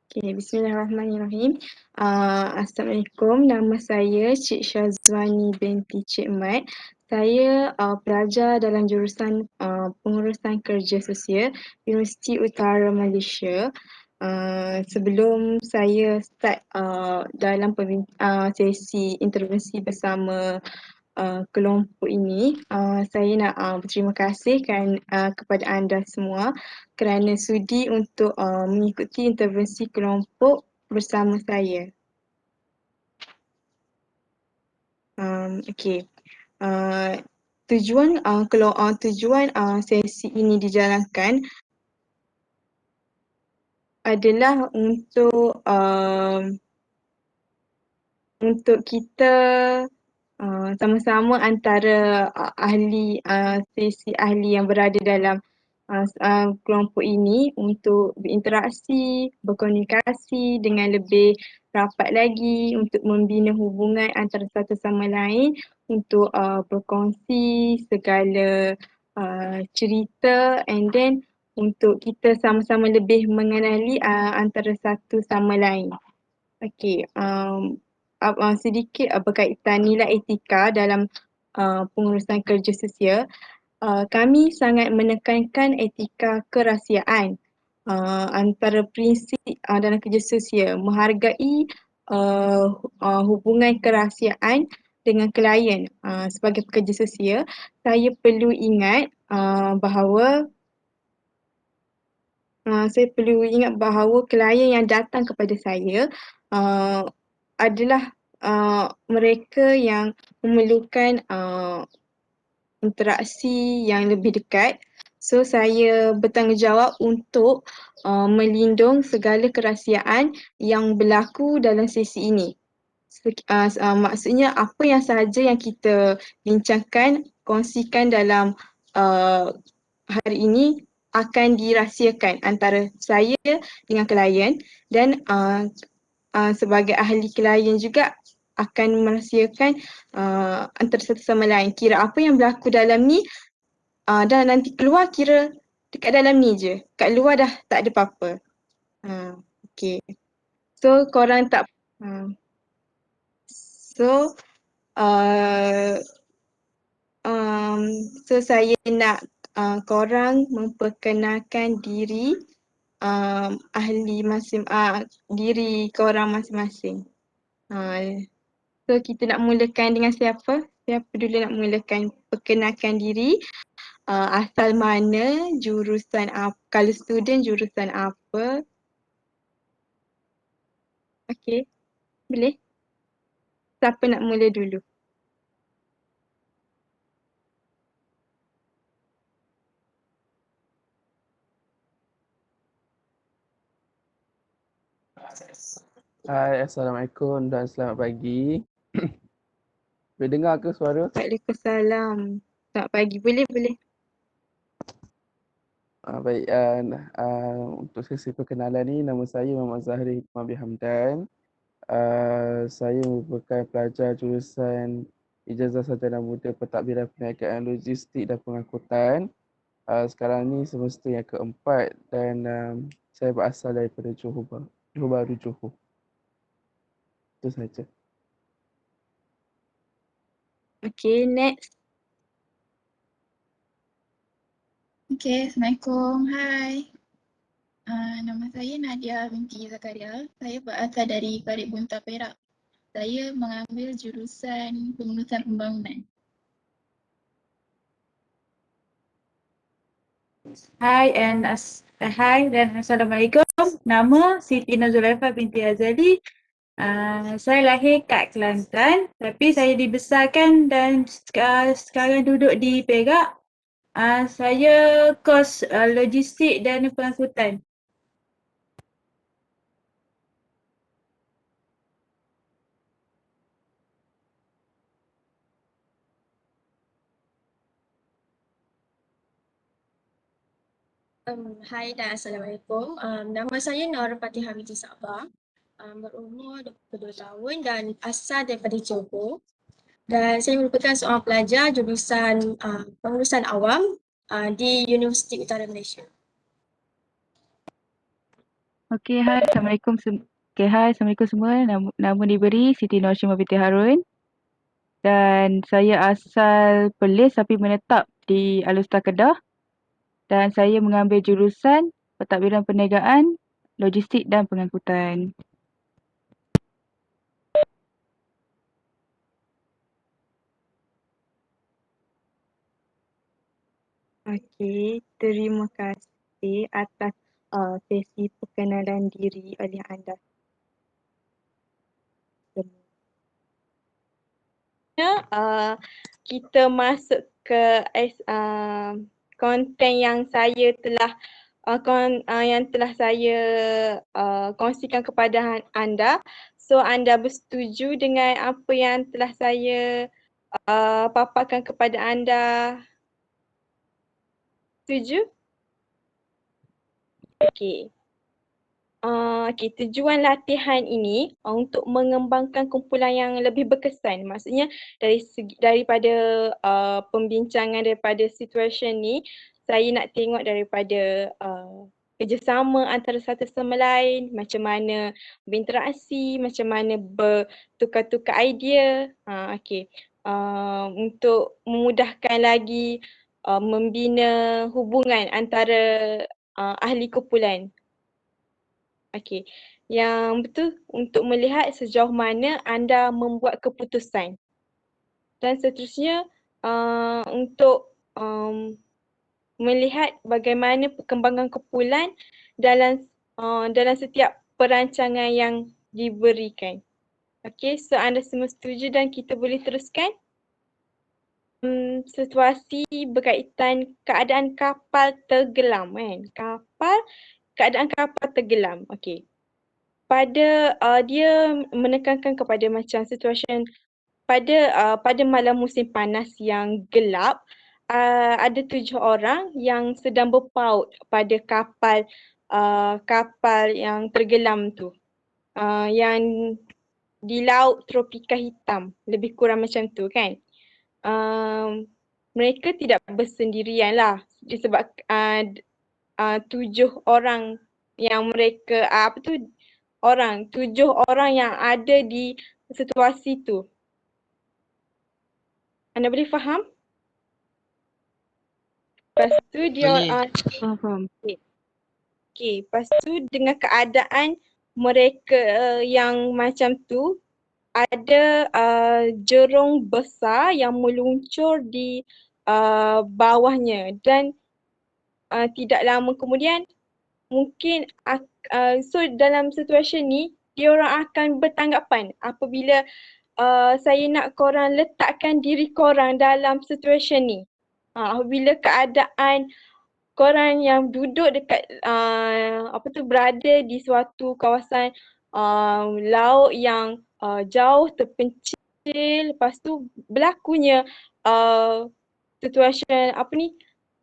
Okay, Bismillahirrahmanirrahim. Assalamualaikum, nama saya Cik Syazwani binti Cik Mat. Saya pelajar dalam jurusan Pengurusan Kerja Sosial Universiti Utara Malaysia. Sebelum saya start dalam sesi intervensi bersama kelompok ini, saya nak berterima kasih kepada anda semua kerana sudi untuk mengikuti intervensi kelompok bersama saya. Okey. Tujuan sesi ini dijalankan adalah untuk kita sama-sama antara sesi ahli yang berada dalam kelompok ini untuk berinteraksi, berkomunikasi dengan lebih rapat lagi untuk membina hubungan antara satu sama lain untuk berkongsi segala cerita and then untuk kita sama-sama lebih mengenali antara satu sama lain. Okey, sedikit berkaitan nilai etika dalam pengurusan kerja sosial. Kami sangat menekankan etika kerahsiaan antara prinsip dalam kerja sosial, menghargai hubungan kerahsiaan dengan klien. Sebagai pekerja sosial, saya perlu ingat bahawa klien yang datang kepada saya adalah mereka yang memerlukan interaksi yang lebih dekat. So saya bertanggungjawab untuk melindung segala kerahsiaan yang berlaku dalam sesi ini. Maksudnya apa yang sahaja yang kita bincangkan, kongsikan dalam hari ini akan dirahsiakan antara saya dengan klien dan sebagai ahli klien juga akan merahsiakan antara satu sama lain. Kira apa yang berlaku dalam ni dan nanti keluar kira dekat dalam ni je. Kat luar dah tak ada apa-apa. Okay. So korang tak saya nak korang memperkenalkan diri diri korang masing-masing. So kita nak mulakan dengan siapa? Siapa dulu nak mulakan? Perkenalkan diri, asal mana, jurusan apa, kalau student jurusan apa. Okay, boleh? Siapa nak mula dulu? Hai, Assalamualaikum dan selamat pagi. Boleh dengar ke suara? Waalaikumsalam. Selamat pagi. Boleh. Baik, untuk sesi perkenalan ni, nama saya Muhammad Zahri Hikmah bin Hamdan. Saya merupakan pelajar jurusan Ijazah Sarjana Muda Pentadbiran Perniagaan Logistik dan Pengangkutan. Sekarang ni semester yang keempat dan saya berasal daripada Johor Bahru, Johor. Itu saja. Okay, next. Okay, Assalamualaikum. Hai. Nama saya Nadia binti Zakaria. Saya berasal dari Karib Bunta Perak. Saya mengambil jurusan pengurusan pembangunan. Hai dan Assalamualaikum. Nama Siti Nazulaifa binti Azali. Saya lahir kat Kelantan tapi saya dibesarkan dan sekarang duduk di Perak. Saya kos logistik dan pengangkutan. Hai dan Assalamualaikum. Nama saya Nur Fatihah binti Sabah. Berumur 22 tahun dan asal daripada Johor. Dan saya merupakan seorang pelajar jurusan pengurusan awam di Universiti Utara Malaysia. Okey, hai. Assalamualaikum. Hai. Assalamualaikum semua. Nama diberi Siti Norshimah binti Harun. Dan saya asal Perlis tapi menetap di Alustar Kedah. Dan saya mengambil jurusan Pentadbiran Perniagaan, Logistik dan Pengangkutan. Okey, terima kasih atas sesi perkenalan diri oleh anda semua. Kita masuk ke konten yang saya telah kongsikan kepada anda. So anda bersetuju dengan apa yang telah saya paparkan kepada anda? Setuju? Okey. Tujuan latihan ini untuk mengembangkan kumpulan yang lebih berkesan. Maksudnya daripada pembincangan daripada situasi ni, saya nak tengok daripada kerjasama antara satu sama lain, macam mana berinteraksi, macam mana bertukar-tukar idea. Untuk memudahkan lagi membina hubungan antara ahli kumpulan. Okey, yang betul untuk melihat sejauh mana anda membuat keputusan. Dan seterusnya untuk melihat bagaimana perkembangan kumpulan dalam setiap perancangan yang diberikan. Okey, so anda semua setuju dan kita boleh teruskan? Situasi berkaitan keadaan kapal tenggelam kan. Keadaan kapal tenggelam. Okey. Dia menekankan kepada macam situasi pada malam musim panas yang gelap, ada 7 orang yang sedang berpaut pada kapal yang tenggelam tu. Yang di laut tropika hitam, lebih kurang macam tu kan. Mereka tidak bersendirian lah disebab 7 orang yang mereka 7 orang yang ada di situasi tu. Anda boleh faham? Lepas tu dia Faham. Okey, lepas tu dengan keadaan mereka yang macam tu, ada jerung besar yang meluncur di bawahnya dan tidak lama kemudian mungkin so dalam situasi ni diorang akan bertanggapan apabila saya nak korang letakkan diri korang dalam situasi ni. Apabila keadaan korang yang duduk dekat berada di suatu kawasan laut yang jauh terpencil, lepas tu berlakunya situasi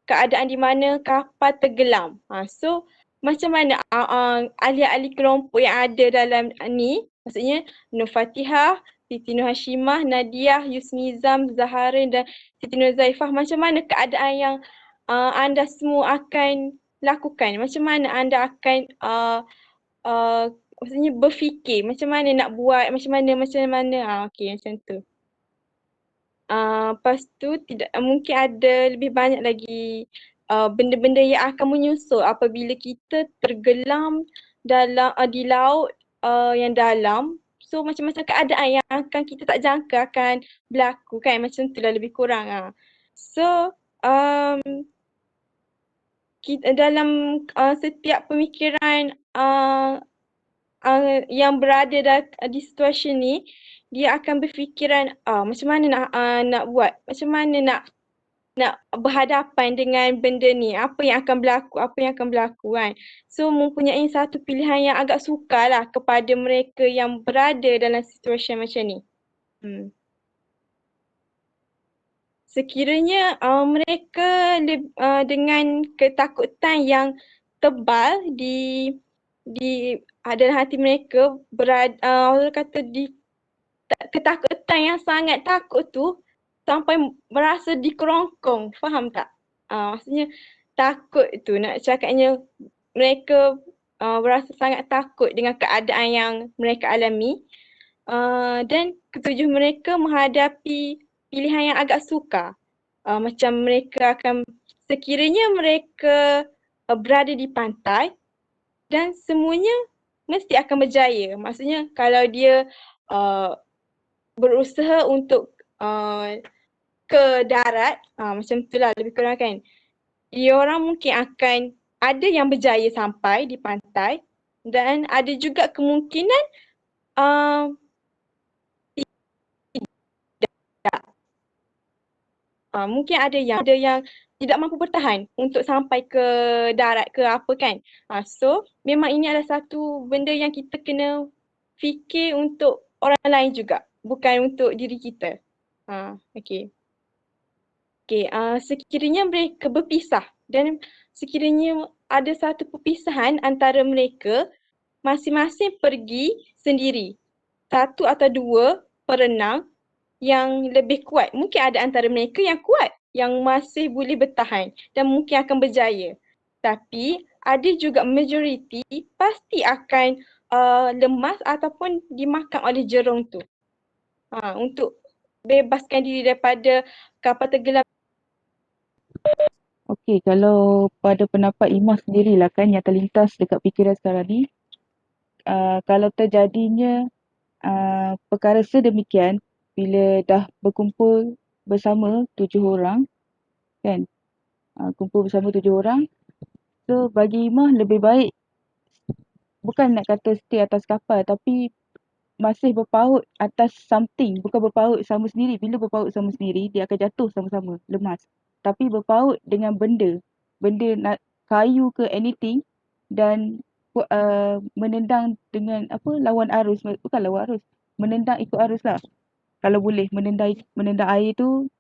keadaan di mana kapal tenggelam. So macam mana ahli-ahli kelompok yang ada dalam ni, maksudnya Nur Fatihah, Siti Nur Hashimah, Nadiah, Yusnizam, Zaharin dan Siti Nur Zaifah, macam mana keadaan yang anda semua akan lakukan? Macam mana anda akan maksudnya berfikir macam mana nak buat, macam mana. Okey, macam tu. Lepas tu mungkin ada lebih banyak lagi benda-benda yang akan menyusul apabila kita tergelam di laut yang dalam. So macam-macam keadaan yang akan kita tak jangka akan berlaku kan, macam tu lah lebih kurang. So dalam setiap pemikiran yang berada di situasi ni, dia akan berfikiran macam mana nak buat, macam mana nak berhadapan dengan benda ni, apa yang akan berlaku kan. So mempunyai satu pilihan yang agak sukar lah kepada mereka yang berada dalam situasi macam ni. Sekiranya mereka dengan ketakutan yang tebal di dalam hati mereka ketakutan yang sangat takut tu sampai merasa dikerongkong, faham tak? Maksudnya takut tu nak cakapnya mereka berasa sangat takut dengan keadaan yang mereka alami. Dan ketujuh mereka menghadapi pilihan yang agak sukar. Macam mereka akan sekiranya mereka berada di pantai dan semuanya mesti akan berjaya. Maksudnya kalau dia berusaha untuk ke darat, macam itulah lebih kurang kan. Dia orang mungkin akan ada yang berjaya sampai di pantai dan ada juga kemungkinan uh, mungkin ada yang tidak mampu bertahan untuk sampai ke darat ke apa kan. So memang ini adalah satu benda yang kita kena fikir untuk orang lain juga, bukan untuk diri kita. Okay. Sekiranya mereka berpisah dan sekiranya ada satu perpisahan antara mereka, masing-masing pergi sendiri. Satu atau dua perenang yang lebih kuat. Mungkin ada antara mereka yang kuat, yang masih boleh bertahan dan mungkin akan berjaya. Tapi ada juga majoriti pasti akan lemas ataupun dimakan oleh jerung tu. Untuk bebaskan diri daripada kapal tenggelam. Okey, kalau pada pendapat Imah sendirilah kan yang terlintas dekat fikiran sekarang ni, kalau terjadinya perkara sedemikian bila dah berkumpul bersama 7 orang kan, kumpul bersama 7 orang, so bagi Imah lebih baik bukan nak kata stay atas kapal tapi masih berpaut atas something, bukan berpaut sama sendiri. Bila berpaut sama sendiri, dia akan jatuh sama-sama, lemas. Tapi berpaut dengan benda nak kayu ke anything dan menendang dengan lawan arus, bukan lawan arus, menendang ikut arus lah. Kalau boleh menendang air tu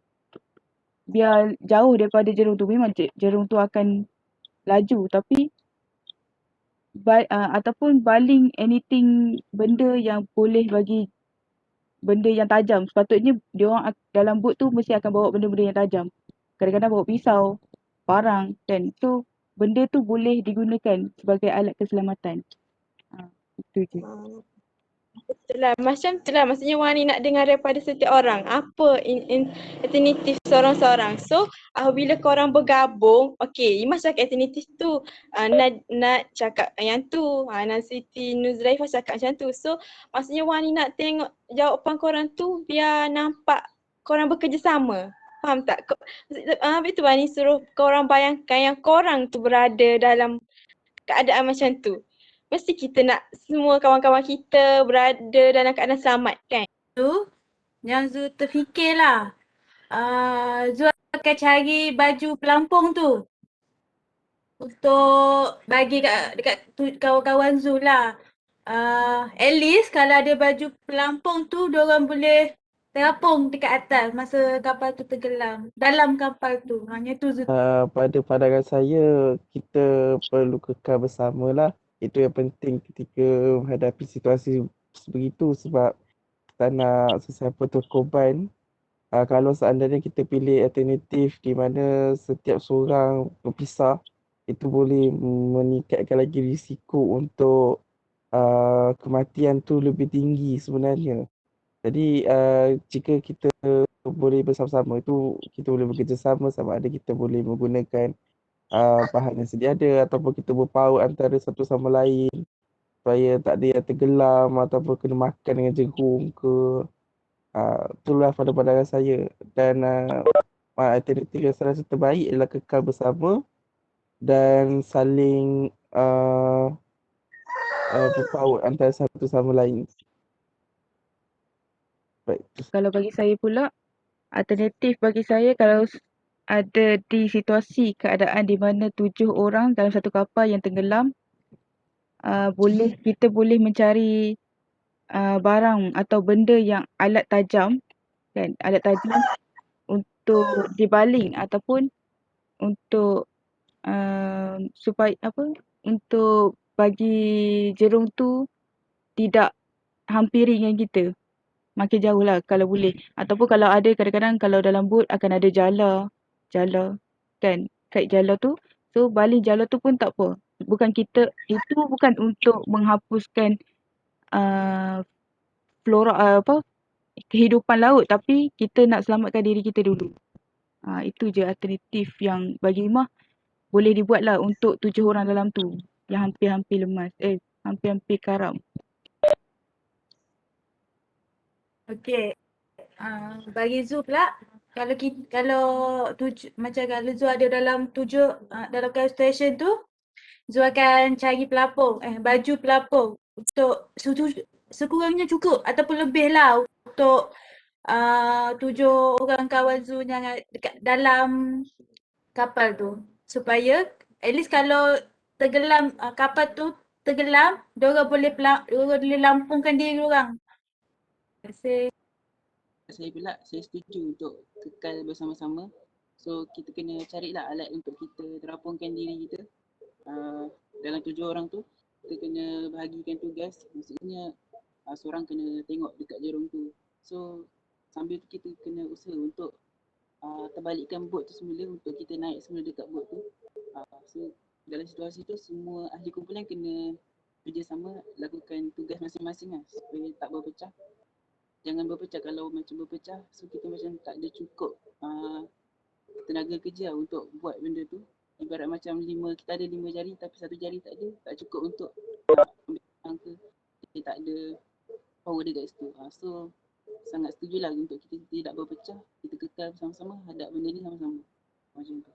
biar jauh daripada jerung tu. Memang jerung tu akan laju tapi ataupun baling anything benda yang boleh bagi benda yang tajam. Sepatutnya diorang dalam bot tu mesti akan bawa benda-benda yang tajam. Kadang-kadang bawa pisau, parang kan. So benda tu boleh digunakan sebagai alat keselamatan. Itu je. Itulah, macam itulah maksudnya Wani nak dengar daripada setiap orang apa alternatif seorang-seorang. So bila korang bergabung, okay, Imas cakap alternatif tu, nak cakap yang tu, Siti Nuzraifah cakap macam tu. So maksudnya Wani nak tengok jawapan korang tu biar nampak korang bekerjasama. Faham tak? Habis tu Wani suruh korang bayangkan yang korang tu berada dalam keadaan macam tu. Mesti kita nak semua kawan-kawan kita berada dalam keadaan selamat kan? Tu yang Zul terfikirlah. Zul akan cari baju pelampung tu untuk bagi dekat kawan-kawan Zul lah. At least kalau ada baju pelampung tu, diorang boleh terapung dekat atas masa kapal tu tenggelam. Dalam kapal tu. Hanya tu Zul. Pada pandangan saya, kita perlu kekal bersama lah. Itu yang penting ketika menghadapi situasi begitu sebab tak nak sesiapa tu korban. Kalau seandainya kita pilih alternatif di mana setiap seorang berpisah, itu boleh meningkatkan lagi risiko untuk kematian tu lebih tinggi sebenarnya. Jadi jika kita boleh bersama-sama itu, kita boleh bekerjasama sama ada kita boleh menggunakan bahan yang sedia ada ataupun kita berpaut antara satu sama lain supaya tak ada yang tenggelam ataupun kena makan dengan jerung ke. Itulah pada pandangan saya. Dan alternatif yang saya rasa terbaik adalah kekal bersama dan saling berpaut antara satu sama lain. Baik. Kalau bagi saya pula, alternatif bagi saya kalau ada di situasi keadaan di mana 7 orang dalam satu kapal yang tenggelam, kita boleh mencari barang atau benda yang alat tajam kan, alat tajam untuk dibaling ataupun untuk supaya untuk bagi jerung tu tidak hampiri dengan kita. Makin jauh lah kalau boleh. Ataupun kalau ada kadang-kadang kalau dalam bot akan ada jala kan, kait jala tu. So baling jala tu pun tak apa. itu bukan untuk menghapuskan flora kehidupan laut, tapi kita nak selamatkan diri kita dulu. Itu je alternatif yang bagi Imah boleh dibuatlah untuk 7 orang dalam tu yang hampir-hampir lemas, hampir-hampir karam. Okey. Bagi Zu pula, kalau macam kalau Zu ada dalam dalam gas station tu, Zu akan cari pelapung, baju pelapung untuk sekurangnya cukup ataupun lebih lah untuk 7 orang kawan Zu yang dekat dalam kapal tu. Supaya at least kalau tenggelam, kapal tu tenggelam, diorang boleh lampungkan diri diorang. Terima kasih. Saya pula, saya setuju untuk kekal bersama-sama. So, kita kena carilah alat untuk kita terapungkan diri kita. Dalam 7 orang tu, kita kena bahagikan tugas. Maksudnya, seorang kena tengok dekat jerung tu. So, sambil tu kita kena usaha untuk terbalikkan bot tu semula untuk kita naik semula dekat bot tu. So, dalam situasi tu, semua ahli kumpulan kena kerjasama, lakukan tugas masing-masing lah supaya tak berpecah. Jangan berpecah, kalau macam berpecah, so kita macam tak ada cukup tenaga kerja untuk buat benda tu. Ibarat macam kita ada 5 jari tapi 1 jari tak ada, tak cukup untuk ambil orang ke, kita tak ada power dekat situ. So sangat setujulah untuk kita tidak berpecah, kita kekal bersama-sama, hadap benda ni sama-sama. Macam tu.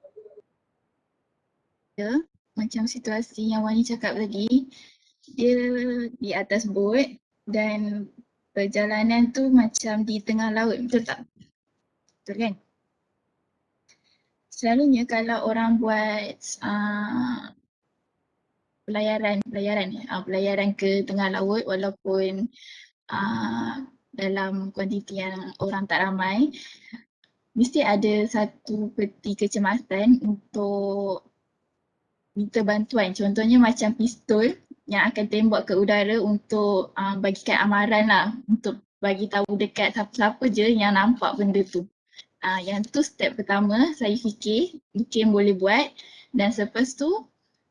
Ya, macam situasi yang Wani cakap tadi, dia di atas bot dan perjalanan tu macam di tengah laut, betul tak? Betul kan? Selalunya kalau orang buat pelayaran ke tengah laut walaupun dalam kuantiti yang orang tak ramai, mesti ada satu peti kecemasan untuk minta bantuan. Contohnya macam pistol yang akan tembak ke udara untuk bagikan amaran lah, untuk bagi tahu dekat siapa-siapa je yang nampak benda tu. Yang tu step pertama saya fikir mungkin boleh buat, dan selepas tu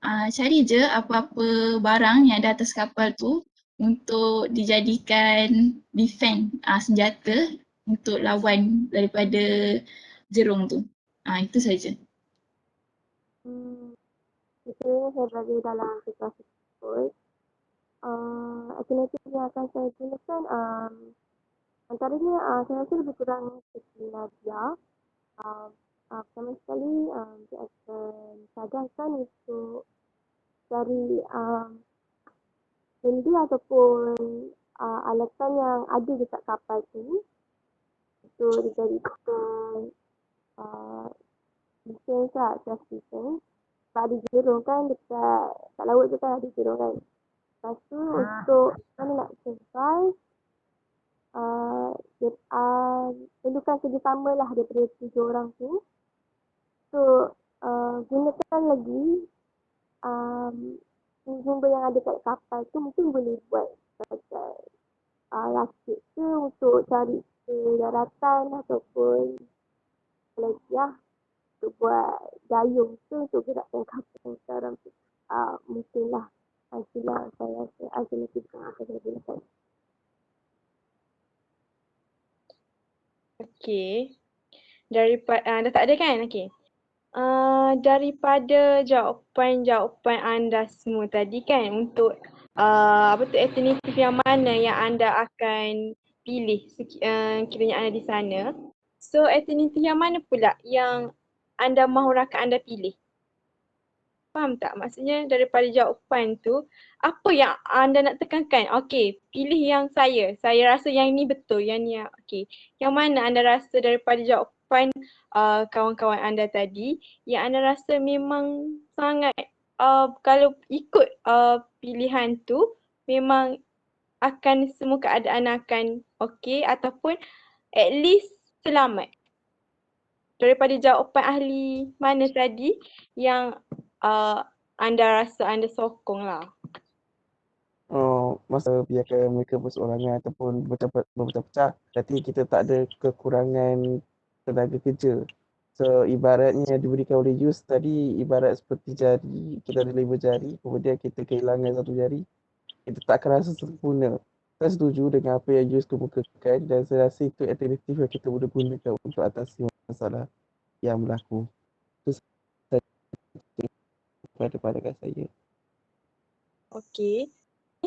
cari je apa-apa barang yang ada atas kapal tu untuk dijadikan defense, senjata untuk lawan daripada jerung tu. Itu saja. Sekiranya saya berada dalam situasi tersebut, alternatif yang akan saya gunakan antaranya saya rasa lebih kurang seperti Nadia. Pertama sekali dia akan cadangkan untuk cari benda ataupun alatan yang ada dekat kapal tu untuk dijadikan defense lah, self defense. Sebab ada jerung kan dekat laut tu kan ada jerung kan. Lepas tu untuk mana nak survive, perlukan kerjasama lah daripada 7 orang tu. So gunakan lagi sumber yang ada kat kapal tu, mungkin boleh buat sebagai rakit ke untuk cari ke daratan ataupun lagi untuk buat dayung tu untuk gerakkan kapal sekarang tu. Mungkinlah itulah saya rasa alternatif yang akan saya gunakan. Okey. Daripada dah tak ada kan? Okey. Daripada jawapan anda semua tadi kan, untuk alternatif yang mana yang anda akan pilih kiranya anda di sana. So alternatif yang mana pula yang anda mahu rakan anda pilih? Faham tak? Maksudnya daripada jawapan tu, apa yang anda nak tekankan? Okey, pilih yang saya rasa yang ini betul, yang ni okey. Yang mana anda rasa daripada jawapan kawan-kawan anda tadi, yang anda rasa memang sangat kalau ikut pilihan tu, memang akan semua keadaan akan okey ataupun at least selamat. Daripada jawapan ahli mana tadi yang anda rasa anda sokong lah? Masa biarkan mereka berseorangan ataupun berpecah-pecah, nanti kita tak ada kekurangan tenaga kerja. So ibaratnya yang diberikan oleh Yus tadi ibarat seperti jari, kita ada 5 jari, kemudian kita kehilangan satu jari, kita tak akan rasa sempurna. Saya setuju dengan apa yang Yus kemukakan dan saya rasa itu alternatif yang kita boleh gunakan untuk atasi masalah yang berlaku. Itu saja pada pandangan saya. Okey.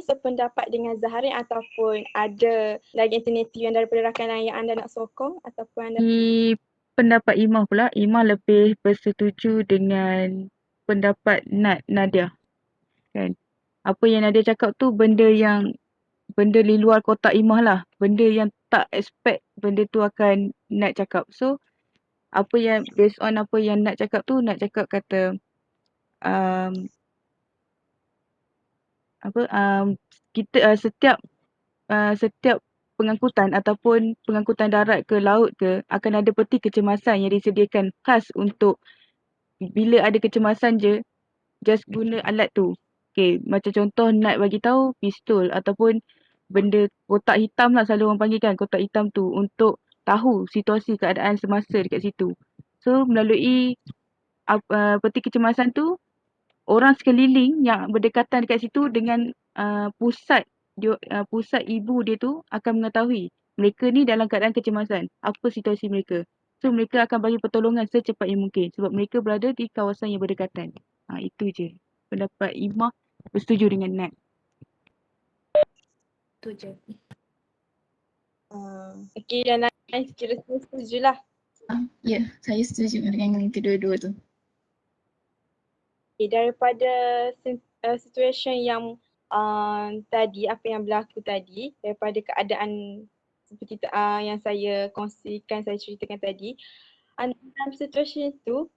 Sependapat dengan Zaharin ataupun ada lagi alternatif yang daripada rakan lain yang anda nak sokong ataupun anda Di pendapat Imah pula, Imah lebih bersetuju dengan pendapat Nadia. Kan? Apa yang Nadia cakap tu benda di luar kotak Imah lah. Benda yang tak expect benda tu akan Nat cakap. So, based on apa yang Nat cakap tu, Nat cakap kata um, kita setiap pengangkutan ataupun pengangkutan darat ke laut ke akan ada peti kecemasan yang disediakan khas untuk bila ada kecemasan je just guna alat tu. Okay, macam contoh Nat bagi tahu pistol ataupun benda kotak hitam lah selalu orang panggil kan, kotak hitam tu untuk tahu situasi keadaan semasa dekat situ. So melalui peti kecemasan tu orang sekeliling yang berdekatan dekat situ dengan pusat ibu dia tu akan mengetahui mereka ni dalam keadaan kecemasan. Apa situasi mereka. So mereka akan bagi pertolongan secepat yang mungkin sebab mereka berada di kawasan yang berdekatan. Itu je. Pendapat Imah bersetuju dengan Nat. Tu je. okey dan lain kira setujulah. Ya, saya setuju dengan kedua-dua tu. Okay, daripada situation yang tadi, apa yang berlaku tadi, daripada keadaan seperti yang saya kongsikan, saya ceritakan tadi, dalam situasi itu,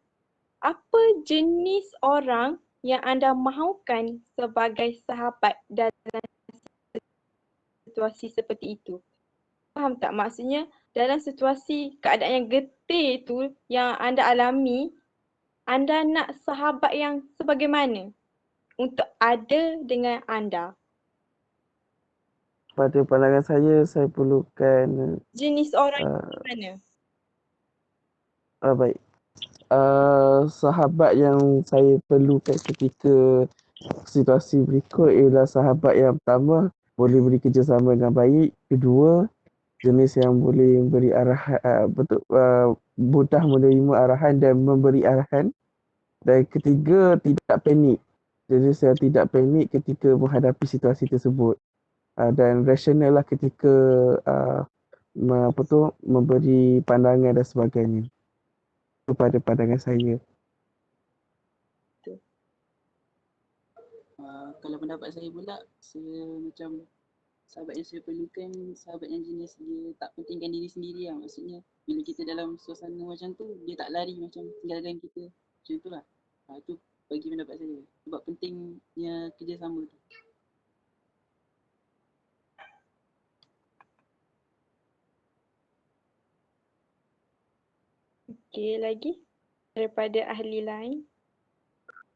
apa jenis orang yang anda mahukan sebagai sahabat dalam situasi seperti itu? Faham tak? Maksudnya dalam situasi keadaan yang getih tu yang anda alami, anda nak sahabat yang sebagaimana untuk ada dengan anda? Pada pandangan saya perlukan Jenis orang yang mana? baik. Sahabat yang saya perlukan ketika situasi berikut ialah sahabat yang pertama boleh bekerjasama dengan baik, kedua jenis yang boleh memberi arahan mudah menerima arahan dan memberi arahan, dan ketiga tidak panik. Jadi saya tidak panik ketika menghadapi situasi tersebut dan rasional lah ketika memberi pandangan dan sebagainya. Kepada pandangan saya. Kalau pendapat saya pula, saya macam sahabat yang saya perlukan, sahabat yang jenis dia tak pentingkan diri sendiri lah. Maksudnya bila kita dalam suasana macam tu, dia tak lari macam tinggalkan kita. Macam tu lah. Itu bagi pendapat saya. Sebab pentingnya kerjasama tu. Okey, lagi daripada ahli lain?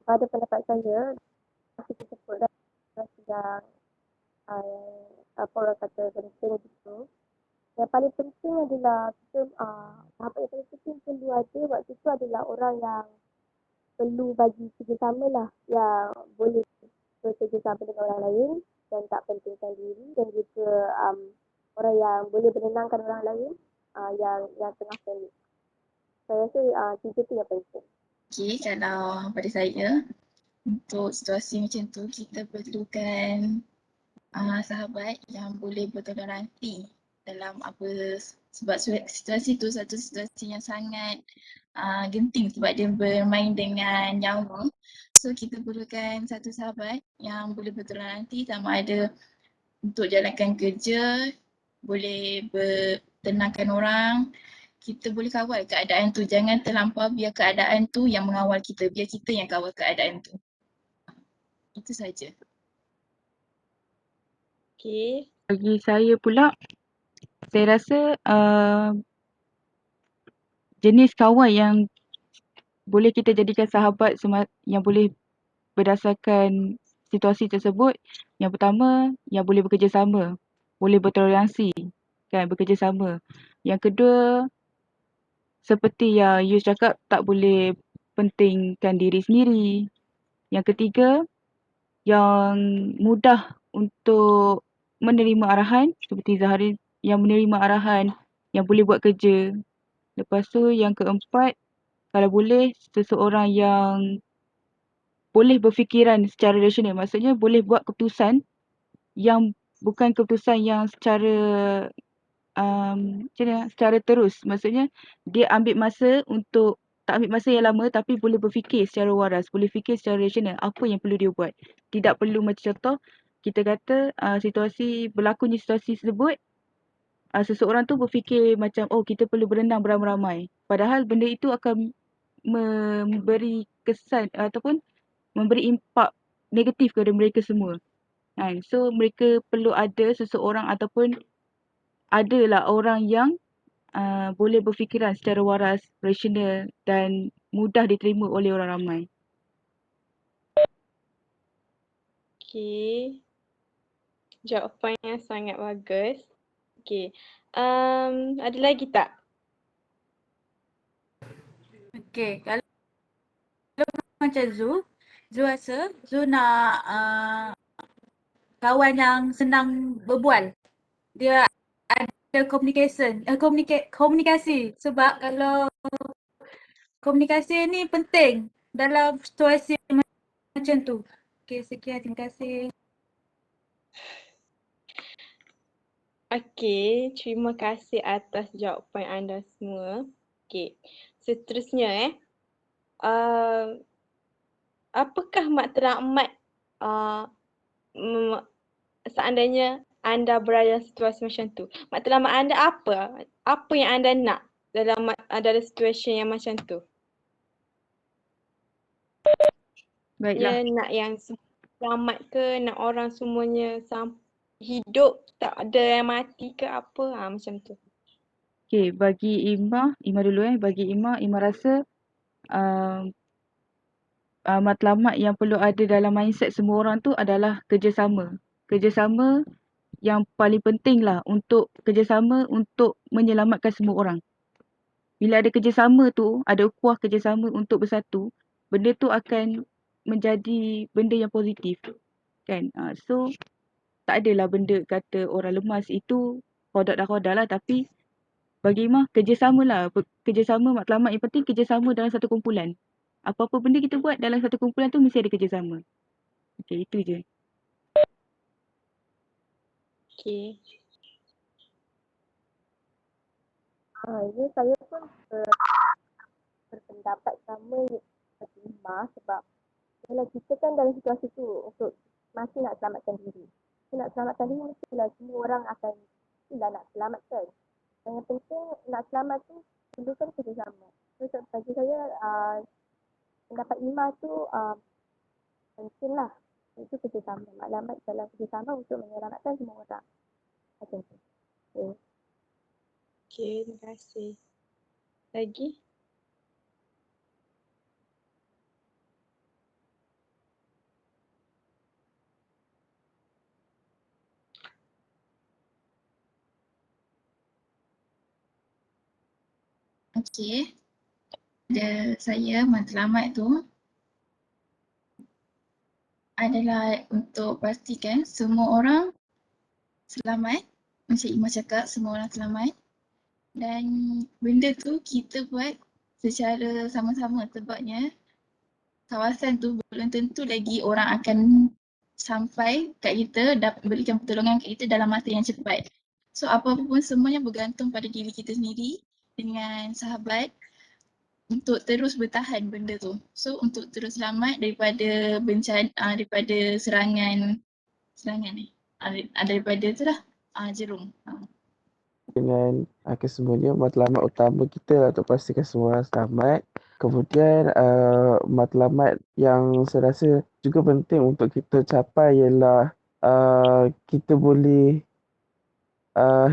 Pada pendapat saya, kita sebut yang apa orang kata penting gitu. Yang paling penting adalah kita sahabat yang paling penting perlu ada waktu tu adalah orang yang perlu bagi kerjasama lah, yang boleh bekerjasama dengan orang lain dan tak pentingkan diri, dan juga orang yang boleh menenangkan orang lain yang tengah panik. Saya rasa tiga tu yang penting. Okey, kalau pada saya, untuk situasi macam tu, kita perlukan sahabat yang boleh bertoleransi dalam apa, sebab situasi tu satu situasi yang sangat genting sebab dia bermain dengan nyawa. So kita perlukan satu sahabat yang boleh bertoleransi, sama ada untuk jalankan kerja, boleh bertenangkan orang. Kita boleh kawal keadaan tu, jangan terlampau biar keadaan tu yang mengawal kita, biar kita yang kawal keadaan tu. Itu saja. Okey. Bagi saya pula, saya rasa jenis kawan yang boleh kita jadikan sahabat yang boleh berdasarkan situasi tersebut, yang pertama yang boleh bekerjasama, boleh bertoleransi, kan, bekerjasama. Yang kedua seperti yang you cakap, tak boleh pentingkan diri sendiri. Yang ketiga, yang mudah untuk menerima arahan, seperti Zahari yang menerima arahan, yang boleh buat kerja. Lepas tu yang keempat, kalau boleh seseorang yang boleh berfikiran secara rasional. Maksudnya boleh buat keputusan yang bukan keputusan yang secara macam mana, secara terus. Maksudnya dia ambil masa untuk, tak ambil masa yang lama tapi boleh berfikir secara waras, boleh fikir secara rasional apa yang perlu dia buat. Tidak perlu macam contoh, kita kata situasi, berlakunya situasi tersebut, seseorang tu berfikir macam, oh kita perlu berenang beramai-ramai. Padahal benda itu akan memberi kesan ataupun memberi impak negatif kepada mereka semua. Kan? So mereka perlu ada seseorang ataupun adalah orang yang boleh berfikiran secara waras, rasional dan mudah diterima oleh orang ramai. Okey. Jawapan yang sangat bagus. Okey. Ada lagi tak? Okay, kalau macam Zu rasa Zu nak kawan yang senang berbual. Dia ada komunikasi. Sebab kalau komunikasi ni penting dalam situasi macam tu. Okay, sekian. Terima kasih. Okey, terima kasih atas jawapan anda semua. Okey, seterusnya apakah matlamat seandainya anda berada dalam situasi macam tu? Matlamat anda apa? Apa yang anda nak dalam situasi yang macam tu? Baiklah. Ya, nak yang selamat ke, nak orang semuanya hidup, tak ada yang mati ke apa? Macam tu. Okay, bagi Imah dulu bagi Imah rasa matlamat yang perlu ada dalam mindset semua orang tu adalah kerjasama. Kerjasama yang paling penting lah, untuk kerjasama untuk menyelamatkan semua orang. Bila ada kerjasama tu, ada ukhuwah kerjasama untuk bersatu, benda tu akan menjadi benda yang positif. Kan? So, tak adalah benda kata orang lemas itu khodak dah khodak lah, tapi bagi Imah kerjasama lah. Kerjasama, matlamat yang penting kerjasama dalam satu kumpulan. Apa-apa benda kita buat dalam satu kumpulan tu mesti ada kerjasama. Okay, itu je. Okay. Ya, saya pun berpendapat sama seperti Imah sebab kalau kita kan dalam situasi tu untuk masih nak selamatkan diri. Kita nak selamatkan diri mestilah semua orang akan nak selamatkan. Dan yang penting nak selamat tu perlukan kerjasama. So bagi saya pendapat Imah tu penting lah. Itu kerjasama. Matlamat dalam kerjasama untuk menyelamatkan semua orang. Macam tu. Okay. Okay, terima kasih. Lagi? Okay. Saya matlamat tu adalah untuk pastikan semua orang selamat. Macam Imah cakap, semua orang selamat. Dan benda tu kita buat secara sama-sama sebabnya kawasan tu belum tentu lagi orang akan sampai kat kita, dapat berikan pertolongan kat kita dalam masa yang cepat. So apa-apa pun semuanya bergantung pada diri kita sendiri dengan sahabat untuk terus bertahan benda tu. So untuk terus selamat daripada bencana, daripada serangan ni. Daripada tu lah, jerum. Dengan kesemuanya, matlamat utama kita lah untuk pastikan semua orang selamat. Kemudian matlamat yang saya rasa juga penting untuk kita capai ialah kita boleh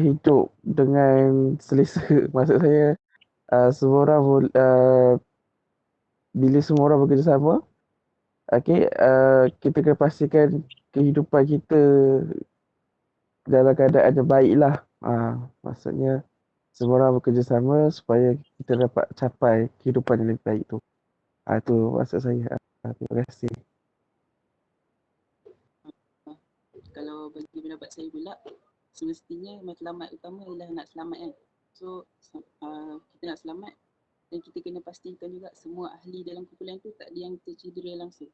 hidup dengan selesa. Maksud saya semua orang bila semua orang bekerjasama, kita kena pastikan kehidupan kita dalam keadaan yang baik lah. Maksudnya semua orang bekerjasama supaya kita dapat capai kehidupan yang lebih baik tu. Itu maksud saya. Terima kasih. Kalau bagi pendapat saya pula, semestinya matlamat utama ialah nak selamat kan. So kita nak selamat dan kita kena pastikan juga semua ahli dalam kumpulan tu tak ada yang tercedera langsung.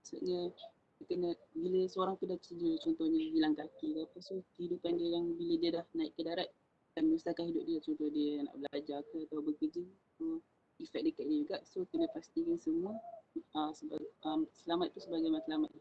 Maksudnya kita kena, bila seorang tu dah cedera, contohnya hilang kaki ke apa, so kehidupan dia yang bila dia dah naik ke darat dan menyusahkan hidup dia, contoh dia nak belajar ke atau bekerja, so efek dekat dia juga. So kena pastikan semua selamat tu sebagai matlamat.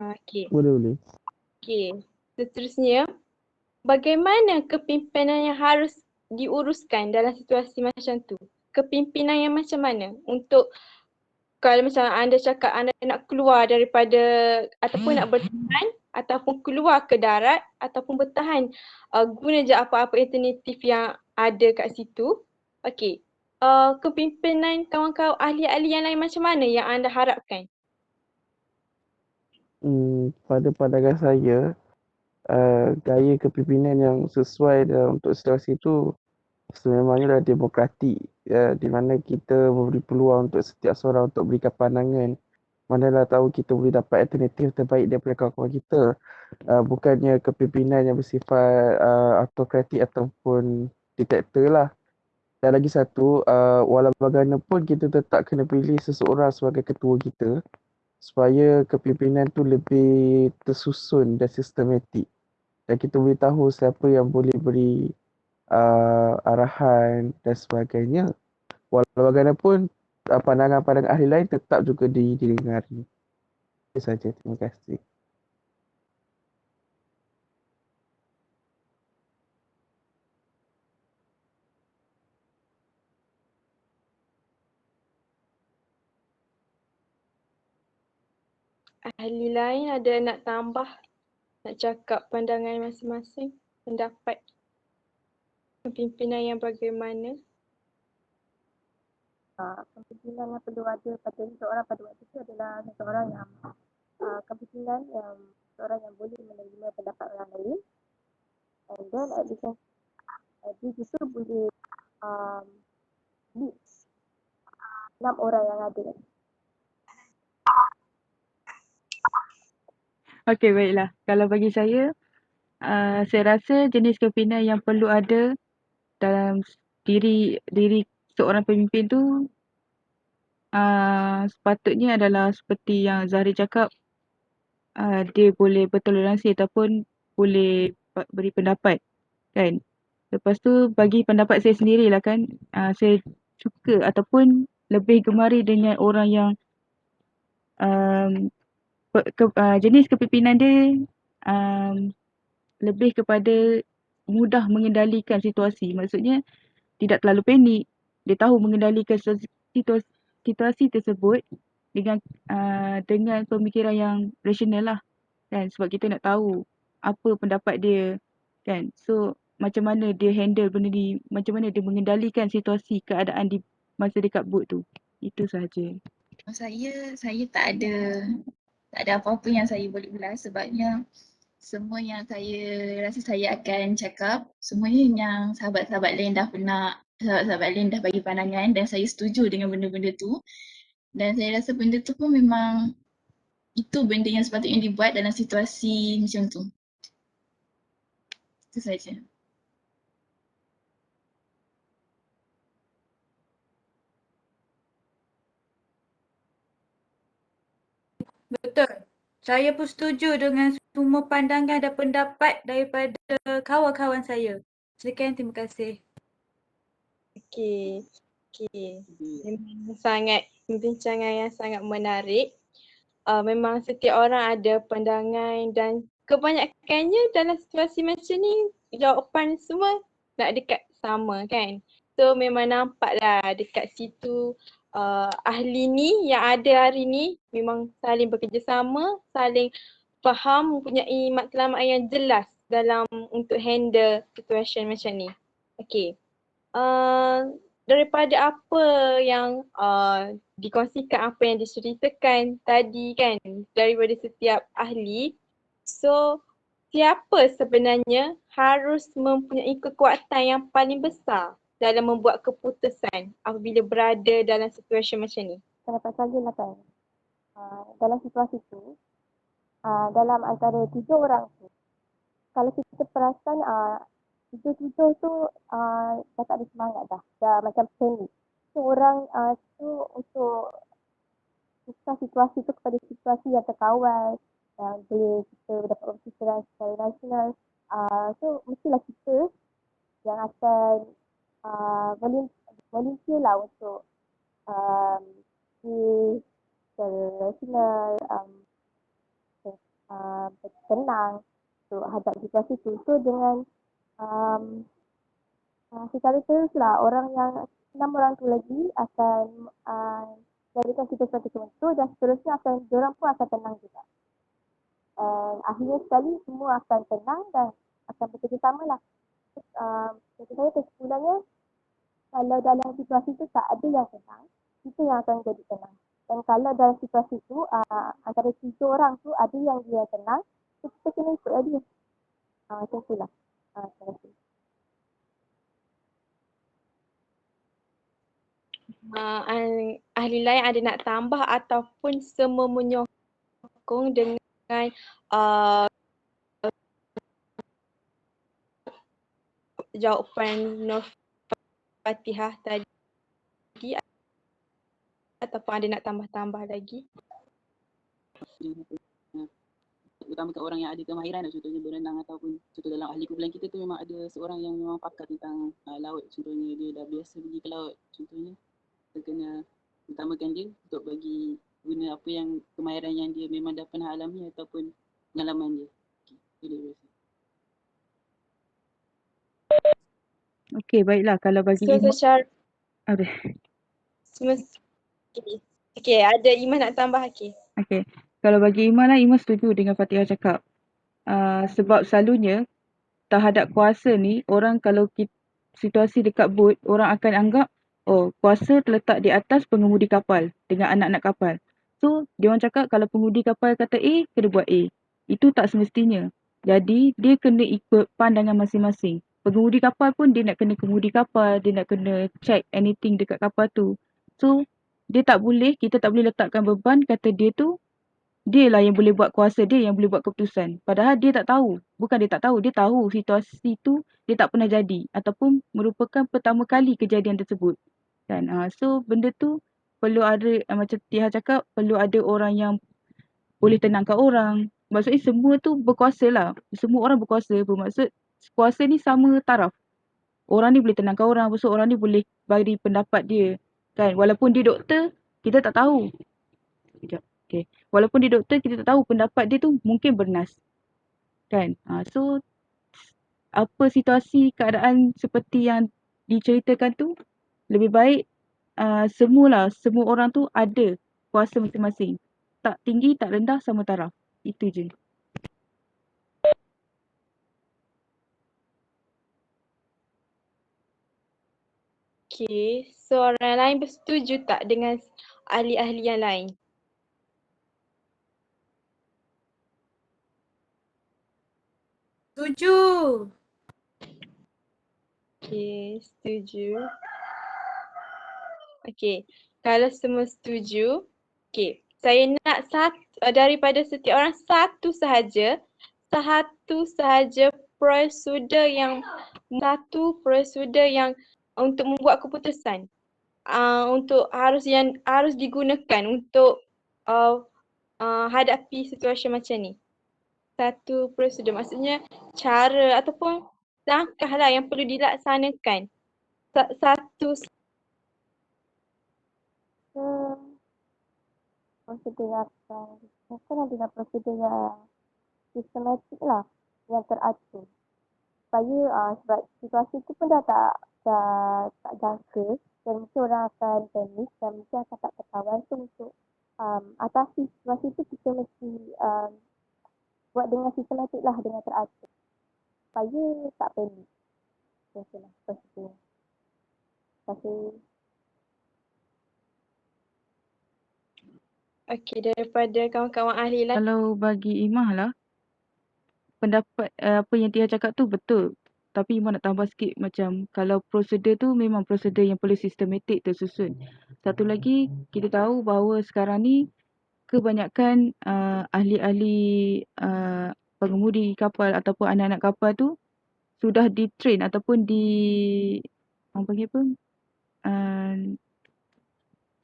Okey. Boleh. Okey. Seterusnya, bagaimana kepimpinan yang harus diuruskan dalam situasi macam tu? Kepimpinan yang macam mana? Untuk kalau macam anda cakap anda nak keluar daripada ataupun nak bertahan ataupun keluar ke darat ataupun bertahan, guna je apa-apa alternatif yang ada kat situ. Okey. Kepimpinan kawan-kawan ahli-ahli yang lain macam mana yang anda harapkan? Pada pandangan saya, gaya kepimpinan yang sesuai untuk situasi itu sememangnya adalah demokratik, di mana kita memberi peluang untuk setiap seorang untuk berikan pandangan. Manalah tahu kita boleh dapat alternatif terbaik daripada kawan-kawan kita. Bukannya kepimpinan yang bersifat autokratik ataupun diktator lah. Dan lagi satu, walau bagaimanapun kita tetap kena pilih seseorang sebagai ketua kita supaya kepimpinan tu lebih tersusun dan sistematik. Dan kita boleh tahu siapa yang boleh beri arahan dan sebagainya. Walau bagaimanapun pandangan-pandangan ahli lain tetap juga didengari. Itu saja. Terima kasih. Ahli lain ada nak tambah, nak cakap pandangan masing-masing, pendapat kepimpinan yang bagaimana? Kepimpinan yang perlu ada pada seseorang pada waktu itu adalah seseorang yang kepimpinan yang seseorang yang boleh menerima pendapat orang lain, and then at the same dia juga boleh lead 6 orang yang ada. Okey, baiklah. Kalau bagi saya rasa jenis kepimpinan yang perlu ada dalam diri seorang pemimpin tu sepatutnya adalah seperti yang Zahri cakap, dia boleh bertoleransi ataupun boleh beri pendapat, kan. Lepas tu bagi pendapat saya sendirilah kan, saya suka ataupun lebih gemari dengan orang yang jenis kepimpinan dia lebih kepada mudah mengendalikan situasi. Maksudnya tidak terlalu panik. Dia tahu mengendalikan situasi tersebut dengan pemikiran yang rasional lah, kan. Sebab kita nak tahu apa pendapat dia, kan. So macam mana dia handle benda ni, macam mana dia mengendalikan situasi keadaan di masa dia kat boat tu. Itu sahaja. Saya tak ada apa-apa yang saya boleh ulas sebabnya semua yang saya rasa saya akan cakap, semuanya yang sahabat-sahabat lain dah bagi pandangan dan saya setuju dengan benda-benda tu. Dan saya rasa benda tu pun memang itu benda yang sepatutnya dibuat dalam situasi macam tu. Itu saja. Betul. Saya pun setuju dengan semua pandangan dan pendapat daripada kawan-kawan saya. Sekian, terima kasih. Okey. Memang sangat perbincangan yang sangat menarik. Memang setiap orang ada pandangan dan kebanyakannya dalam situasi macam ni jawapan semua nak dekat sama kan. So memang nampaklah dekat situ ahli ni yang ada hari ni memang saling bekerjasama, saling faham, mempunyai matlamat yang jelas dalam untuk handle situasi macam ni. Okay. Daripada apa yang dikongsikan, apa yang diceritakan tadi kan daripada setiap ahli, so siapa sebenarnya harus mempunyai kekuatan yang paling besar dalam membuat keputusan apabila berada dalam situasi macam ni? Pendapat saya lah kan, dalam situasi tu, dalam antara 7 orang tu, kalau kita perasan tujuh-tujuh tu dah tak ada semangat dah macam panik. So orang tu untuk tukar situasi tu kepada situasi yang terkawal, yang boleh kita dapat berfikiran secara nasional. So mestilah kita yang akan volunteer lah untuk di secara nasional, bertenang untuk hadap situasi tu. So dengan secara terus lah orang yang 6 orang tu lagi akan jadikan situasi contoh dan seterusnya diorang pun akan tenang juga. Akhirnya sekali semua akan tenang dan akan bekerjasama lah. Bagi saya kesimpulannya, kalau dalam situasi tu tak ada yang tenang, kita yang akan jadi tenang. Dan kalau dalam situasi tu antara 7 orang tu ada yang dia tenang, so kita kena ikut dia. Macam tu lah. Terima kasih. Ahli lain ada nak tambah ataupun semua menyokong dengan jawapan Nur Fatihah tadi ataupun ada nak tambah-tambah lagi? Terutama kat orang yang ada kemahiran, contohnya berenang ataupun contoh dalam ahli kumpulan kita tu memang ada seorang yang memang pakar tentang laut. Contohnya dia dah biasa pergi ke laut. Contohnya kita kena utamakan dia untuk bagi guna apa yang kemahiran yang dia memang dah pernah alami ataupun pengalaman dia. Itu dia rasa. Okey, baiklah kalau bagi So Iman. secara Ada. Okay, ada Iman nak tambah okay. Okey. Kalau bagi Iman lah, Iman setuju dengan Fatihah cakap. Sebab selalunya terhadap kuasa ni, orang kalau situasi dekat bot, orang akan anggap, oh kuasa terletak di atas pengemudi kapal dengan anak-anak kapal. So, dia orang cakap kalau pengemudi kapal kata A, kena buat A. Itu tak semestinya. Jadi, dia kena ikut pandangan masing-masing. Pengemudi kapal pun dia nak kena kemudi kapal, dia nak kena check anything dekat kapal tu. So, kita tak boleh letakkan beban kata dia lah yang boleh buat kuasa, dia yang boleh buat keputusan. Padahal dia tak tahu. Bukan dia tak tahu, dia tahu situasi tu dia tak pernah jadi ataupun merupakan pertama kali kejadian tersebut. Kan? So benda tu perlu ada, macam Tiha cakap, perlu ada orang yang boleh tenangkan orang. Maksudnya semua tu berkuasa lah. Semua orang berkuasa. Bermaksud kuasa ni sama taraf. Orang ni boleh tenangkan orang, maksud orang ni boleh bagi pendapat dia. Kan? Walaupun dia doktor, kita tak tahu. Sekejap. Okay. Walaupun dia doktor, kita tak tahu pendapat dia tu mungkin bernas. Kan? So, apa situasi keadaan seperti yang diceritakan tu, lebih baik semua orang tu ada kuasa masing-masing. Tak tinggi, tak rendah, sama taraf. Itu je. Okay, so orang lain bersetuju tak dengan ahli-ahli yang lain? Setuju. Okay, setuju. Okay, kalau semua setuju, okay, saya nak daripada setiap orang satu sahaja prosedur yang untuk membuat keputusan. Untuk harus digunakan untuk hadapi situasi macam ni. Satu prosedur, maksudnya cara ataupun langkah lah yang perlu dilaksanakan. Satu Prosedur yang mungkin dengan prosedur yang sistematik lah, yang teratur. supaya sebab situasi tu pun tak jangka dan mungkin orang akan panik dan mungkin akan tak terkawan. So untuk atasi situasi tu kita mesti buat dengan sistematik lah, dengan teratur supaya tak panik. Macam lah, seperti tu. Terima kasih. Okey, daripada kawan-kawan ahli lah. Kalau bagi Imah lah, pendapat apa yang Tia cakap tu betul. Tapi Imah nak tambah sikit macam kalau prosedur tu memang prosedur yang perlu sistematik tersusun. Satu lagi, kita tahu bahawa sekarang ni kebanyakan ahli-ahli pengemudi kapal ataupun anak-anak kapal tu sudah di-train ataupun orang panggil apa?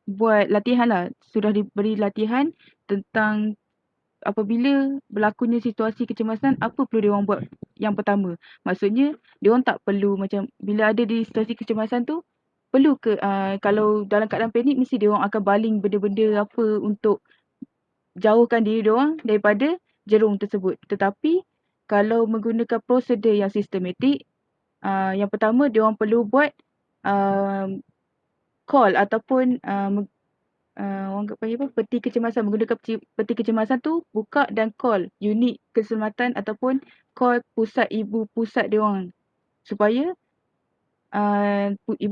Buat latihan lah. Sudah diberi latihan tentang apabila berlakunya situasi kecemasan, apa perlu diorang buat yang pertama. Maksudnya, diorang tak perlu macam bila ada di situasi kecemasan tu, perlu ke kalau dalam keadaan panik, mesti diorang akan baling benda-benda apa untuk jauhkan diri diorang daripada jerung tersebut. Tetapi, kalau menggunakan prosedur yang sistematik, yang pertama diorang perlu buat call ataupun orang panggil apa, peti kecemasan. Menggunakan peti kecemasan tu buka dan call unit keselamatan ataupun call pusat diorang supaya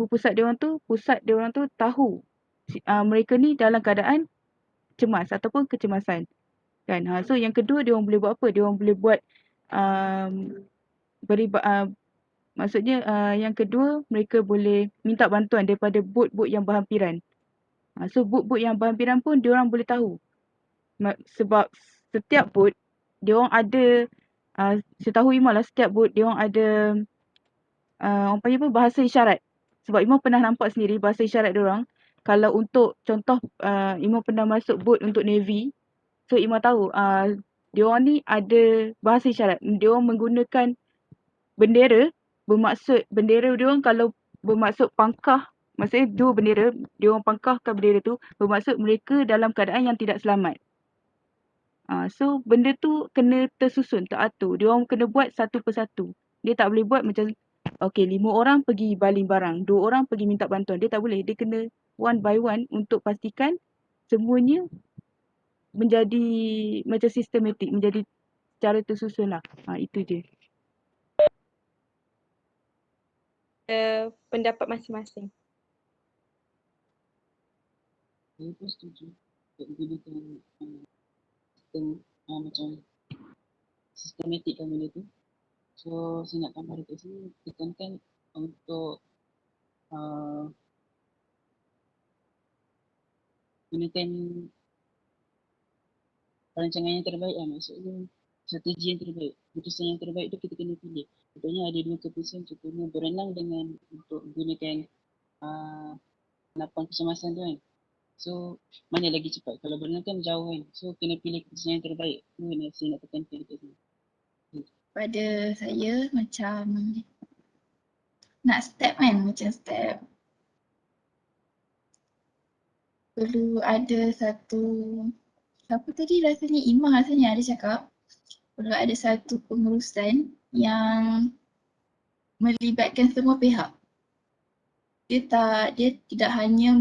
pusat diorang tu tahu mereka ni dalam keadaan cemas ataupun kecemasan kan. So yang kedua diorang boleh buat apa? Diorang boleh buat maksudnya yang kedua mereka boleh minta bantuan daripada bot-bot yang berhampiran. So bot-bot yang berhampiran pun diorang boleh tahu. Sebab setiap bot diorang ada setahu Imah lah, setiap bot diorang ada orang panggil apa, bahasa isyarat. Sebab Imah pernah nampak sendiri bahasa isyarat diorang. Kalau untuk contoh Imah pernah masuk bot untuk Navy. So Imah tahu diorang ni ada bahasa isyarat. Diorang menggunakan bendera, bermaksud bendera diorang kalau bermaksud pangkah, maksudnya dua bendera, diorang pangkahkan bendera tu, bermaksud mereka dalam keadaan yang tidak selamat. So benda tu kena tersusun, teratur. Diorang kena buat satu persatu. Dia tak boleh buat macam, okay 5 orang pergi baling barang, 2 orang pergi minta bantuan. Dia tak boleh. Dia kena one by one untuk pastikan semuanya menjadi macam sistematik, menjadi secara tersusun lah. Itu je. Pendapat masing-masing. Saya pun setuju untuk gunakan sistem macam sistematikkan benda tu. So saya nak tambah dekat sini, tekankan untuk gunakan perancangan yang terbaik lah. Maksudnya strategi yang terbaik, keputusan yang terbaik tu kita kena pilih. Contohnya ada dua keputusan, contohnya berenang dengan untuk gunakan lapang kecemasan tu kan. So mana lagi cepat? Kalau berenang kan jauh kan. So kena pilih keputusan yang terbaik. Tu yang saya nak tekankan dekat sini. Pada saya macam nak step kan, macam step perlu ada satu, siapa tadi rasanya Imah rasanya ada cakap perlu ada satu pengurusan yang melibatkan semua pihak. Dia tidak hanya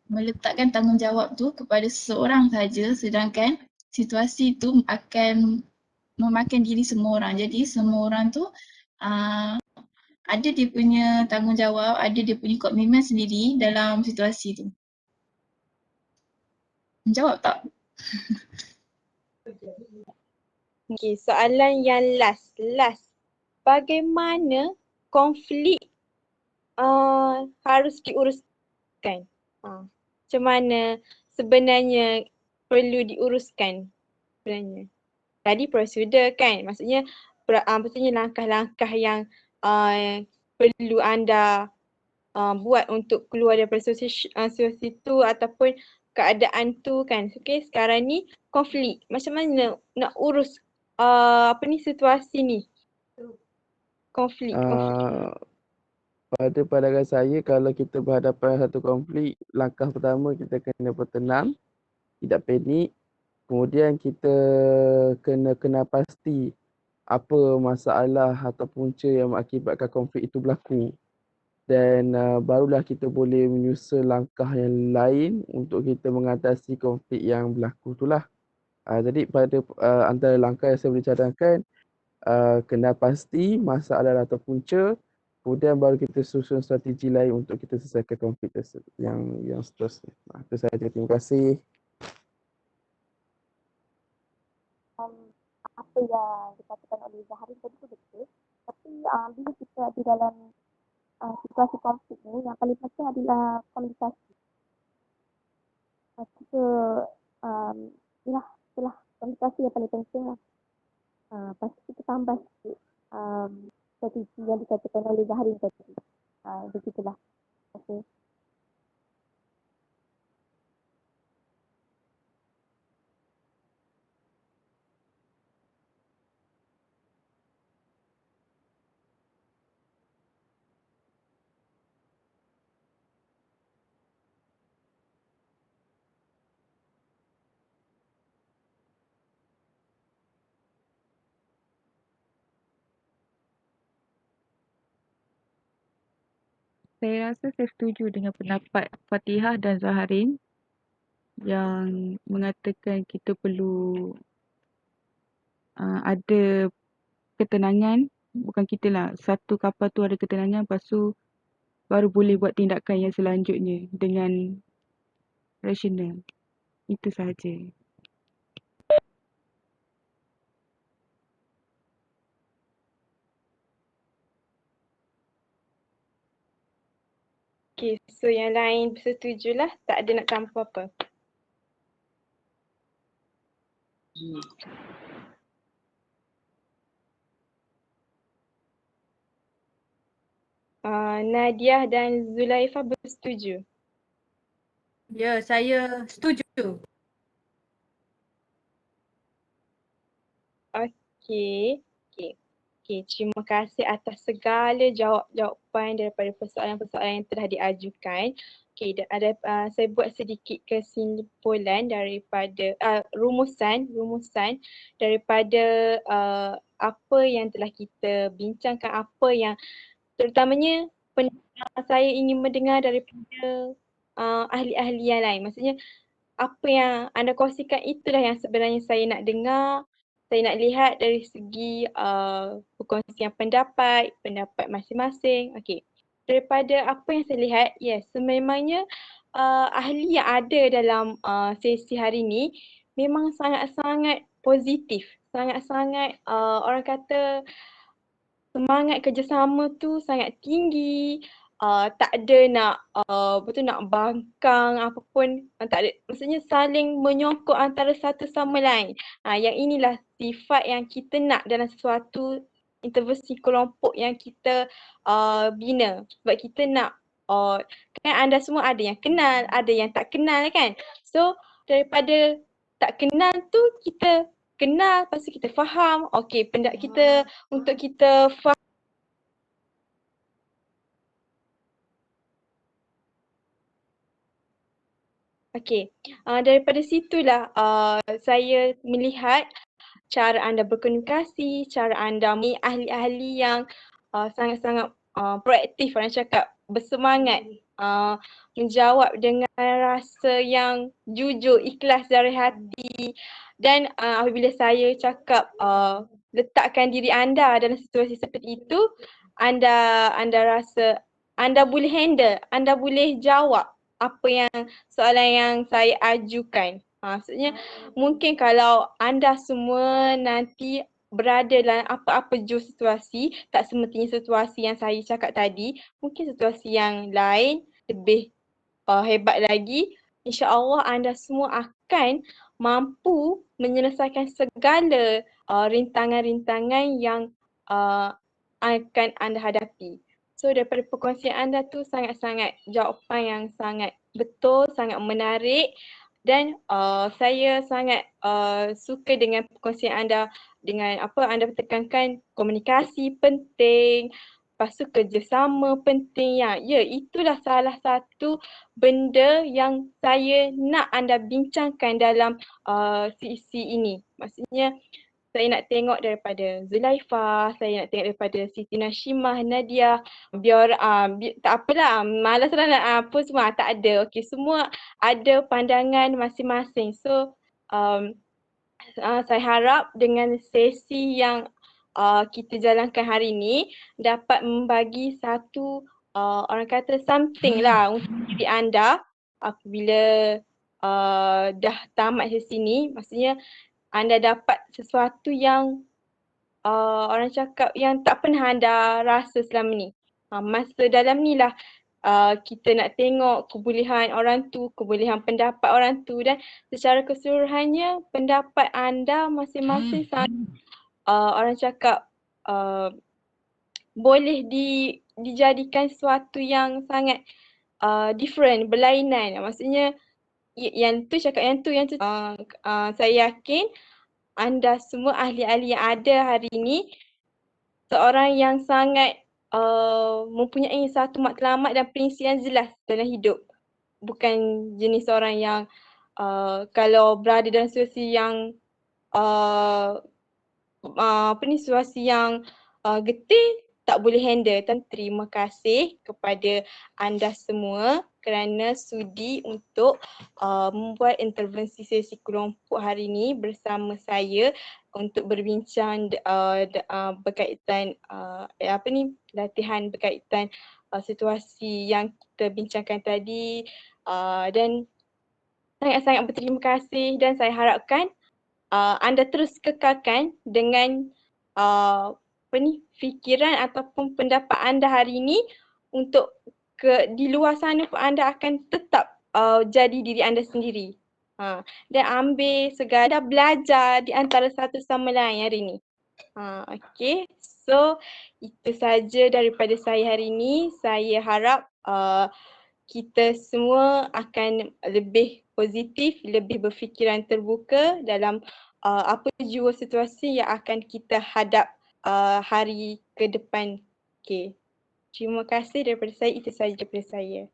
meletakkan tanggungjawab tu kepada seseorang saja, sedangkan situasi tu akan memakan diri semua orang. Jadi semua orang tu ada dia punya tanggungjawab, ada dia punya komitmen sendiri dalam situasi tu. Menjawab tak? Okay, soalan yang last. Bagaimana konflik harus diuruskan? Macam mana sebenarnya perlu diuruskan sebenarnya? Tadi prosedur kan, maksudnya langkah-langkah yang perlu anda buat untuk keluar daripada situasi tu ataupun keadaan tu kan. Okay, sekarang ni konflik. Macam mana nak urus situasi ni? Konflik. Pada pandangan saya, kalau kita berhadapan satu konflik, langkah pertama kita kena bertenang, tidak panik. Kemudian kita kena pasti apa masalah atau punca yang mengakibatkan konflik itu berlaku. Dan barulah kita boleh menyusun langkah yang lain untuk kita mengatasi konflik yang berlaku itulah. Jadi pada antara langkah yang saya boleh cadangkan, kenal pasti masalah atau punca, kemudian baru kita susun strategi lain untuk kita selesaikan konflik tersebut yang seterusnya. Itu sahaja. Terima kasih. Apa yang dikatakan oleh Zaharin tadi tu betul. Tapi bila kita di dalam situasi konflik ni, yang paling penting adalah komunikasi. Kita itulah komunikasi yang paling penting lah. Lepas tu kita tambah sikit strategi yang dikatakan oleh Zaharin tadi. Begitulah. Okay. Saya rasa saya setuju dengan pendapat Fatihah dan Zaharin yang mengatakan kita perlu ada ketenangan. Bukan kita lah, satu kapal tu ada ketenangan, lepas tu baru boleh buat tindakan yang selanjutnya dengan rasional. Itu sahaja. Okay, so yang lain bersetujulah, tak ada nak tambah apa. Nadia dan Zulaifa bersetuju. Ya, saya setuju. Okay. Terima kasih atas segala jawapan daripada persoalan-persoalan yang telah diajukan. Okay, saya buat sedikit kesimpulan daripada rumusan daripada apa yang telah kita bincangkan, apa yang terutamanya saya ingin mendengar daripada ahli-ahli yang lain. Maksudnya apa yang anda kongsikan itulah yang sebenarnya saya nak dengar, saya nak lihat dari segi perkongsian pendapat masing-masing. Okey. Daripada apa yang saya lihat, yes, sememangnya ahli yang ada dalam sesi hari ini memang sangat-sangat positif, sangat-sangat orang kata semangat kerjasama tu sangat tinggi. Tak ada nak nak bangkang apapun, tak ada, maksudnya saling menyokong antara satu sama lain. Yang inilah sifat yang kita nak dalam sesuatu intervensi kelompok yang kita bina. Sebab kita nak kan anda semua ada yang kenal, ada yang tak kenal kan. So daripada tak kenal tu kita kenal, lepas tu kita faham, okey, pendapat kita untuk kita faham. Okey, daripada situlah saya melihat cara anda berkomunikasi, cara anda ahli-ahli yang sangat-sangat proaktif, orang cakap bersemangat, menjawab dengan rasa yang jujur, ikhlas dari hati. Dan apabila saya cakap letakkan diri anda dalam situasi seperti itu, anda rasa anda boleh handle, anda boleh jawab apa yang soalan yang saya ajukan. Maksudnya mungkin kalau anda semua nanti berada dalam apa-apa jurus situasi, tak semestinya situasi yang saya cakap tadi, mungkin situasi yang lain lebih hebat lagi, insya-Allah anda semua akan mampu menyelesaikan segala rintangan-rintangan yang akan anda hadapi. So daripada perkongsian anda tu sangat-sangat jawapan yang sangat betul, sangat menarik dan saya sangat suka dengan perkongsian anda dengan apa anda tekankan komunikasi penting, lepas tu kerjasama penting ya. Ya, itulah salah satu benda yang saya nak anda bincangkan dalam sesi ini. Maksudnya saya nak tengok daripada Zulaifah, saya nak tengok daripada Siti Nashimah, Nadia, tak apalah, malaslah nak apa semua, tak ada. Okey, semua ada pandangan masing-masing. So, saya harap dengan sesi yang kita jalankan hari ini dapat membagi satu orang kata something lah untuk diri anda apabila dah tamat sesi ni. Maksudnya anda dapat sesuatu yang orang cakap yang tak pernah anda rasa selama ni. Masa dalam ni lah kita nak tengok kebolehan orang tu, kebolehan pendapat orang tu, dan secara keseluruhannya pendapat anda masing-masing sangat orang cakap boleh dijadikan sesuatu yang sangat different, berlainan. Maksudnya yang tu cakap yang tu. Saya yakin anda semua ahli-ahli yang ada hari ini seorang yang sangat mempunyai satu matlamat dan prinsip yang jelas dalam hidup. Bukan jenis orang yang kalau berada dalam situasi yang situasi yang getih tak boleh handle. Dan terima kasih kepada anda semua kerana sudi untuk membuat intervensi sesi kelompok hari ini bersama saya untuk berbincang berkaitan latihan berkaitan situasi yang kita bincangkan tadi, dan sangat-sangat berterima kasih, dan saya harapkan anda terus kekalkan dengan fikiran ataupun pendapat anda hari ini untuk di luar sana pun anda akan tetap jadi diri anda sendiri. Dan ambil segala belajar di antara satu sama lain hari ini. Okay, so itu saja daripada saya hari ini. Saya harap kita semua akan lebih positif, lebih berfikiran terbuka dalam apa jua situasi yang akan kita hadap hari ke depan. Okay. Terima kasih daripada saya. Itu saja daripada saya.